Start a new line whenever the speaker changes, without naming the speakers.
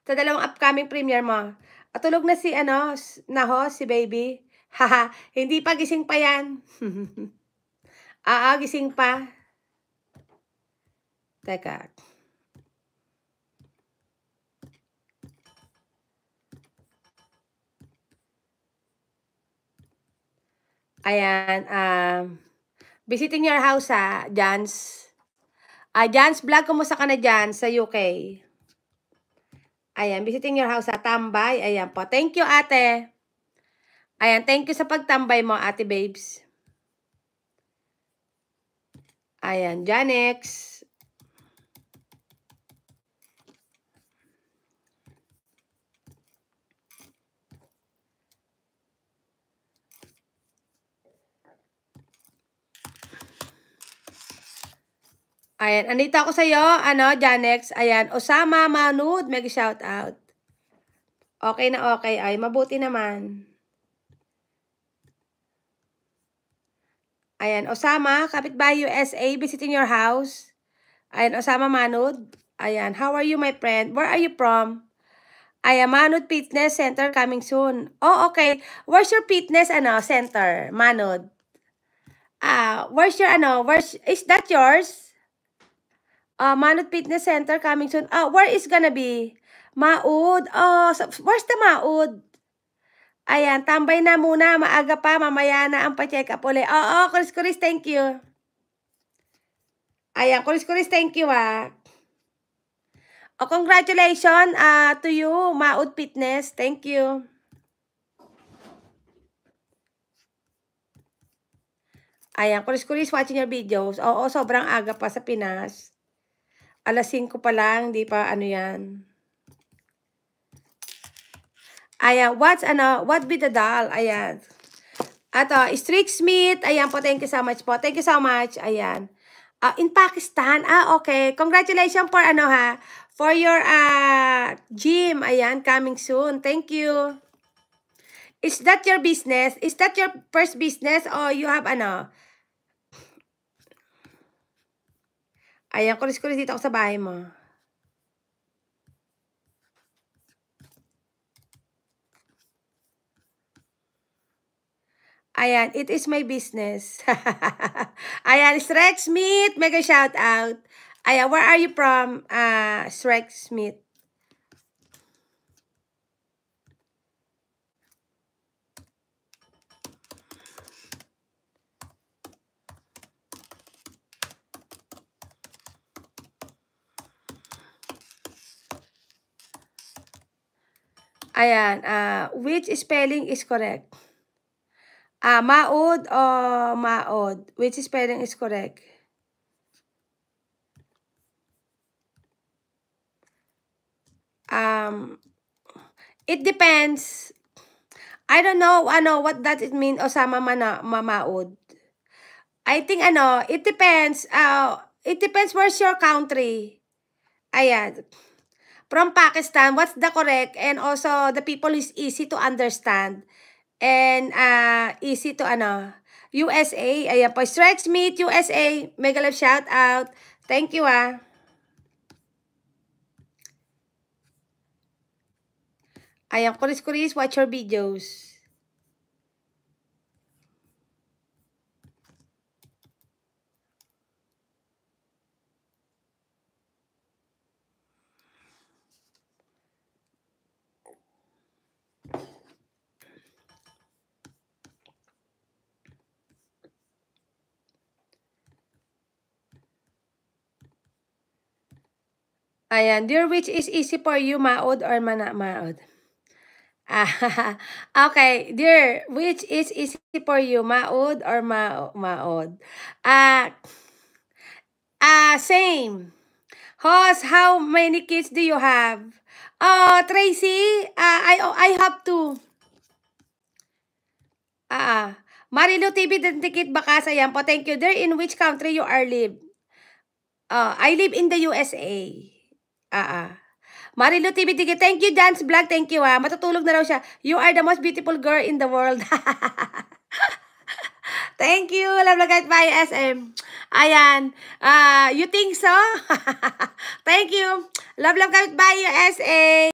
Sa dalawang upcoming premiere mo. Tulog na si Naho, si baby. Haha, hindi pa, gising pa yan. Gising pa. Teka. Ayan, visiting your house Jans. Jans vlog, kumusta ka na dyan sa UK? Ayan, visiting your house tambay. Ayan po. Thank you, ate. Ayan, thank you sa pagtambay mo, ate babes. Ayan, Janex. Ayan, andito ako sa'yo, Janex. Ayan, Osama Manud, mega shout out. Okay na okay, ay, mabuti naman. Ayan, Osama, kapitbahay USA, visiting your house. Ayan, Osama Manud. Ayan, how are you, my friend? Where are you from? Ayan, Manud Fitness Center coming soon. Oh, okay. Where's your fitness, center, Manud? Where's your, is that yours? Manud Fitness Center coming soon. Where is gonna be? Maud. Where's the Maud? Ayan, tambay na muna. Maaga pa. Mamaya na ang pa-check up ulit. Kuris, thank you. Ayan, kuris, thank you, congratulations to you, Maud Fitness. Thank you. Ayan, kuris, watching your videos. Sobrang aga pa sa Pinas. Alas 5 pa lang, di pa yan. Ayan, what be the doll? Ayan. Streak Smith. Ayan po, thank you so much po. Thank you so much. Ayan. In Pakistan. Okay. Congratulations for for your gym. Ayan, coming soon. Thank you. Is that your business? Is that your first business or you have Ayan, kuris dito ako sa bahay mo. Ayan, it is my business. Ayan, Shrek Smith, mega shout out. Ayan, where are you from, Shrek Smith? Ayan, which spelling is correct? Maud or Maod? Which spelling is correct? It depends. I don't know, what does it mean, Osama Maud? I think, it depends. It depends where's your country. Ayan. From Pakistan, what's the correct? And also, the people is easy to understand. And easy to USA. Ayan po. Strike Smith, USA. Mega love shout out. Thank you, Ayan, kuris, watch your videos. Ayan, dear, which is easy for you, Maod or Maod? Okay, dear, which is easy for you, Maod or Maod? Same. Host, how many kids do you have? Tracy, I have two. Marilu TV, Dentikit Bakas, ayan po. Thank you. Dear, in which country you are live? I live in the USA. Marilu TV, thank you, Dance Vlog. Thank you, matutulog na raw siya. You are the most beautiful girl in the world. Thank you. Love kahit by SM. Ayan. You think so? Thank you. Love kahit by SA.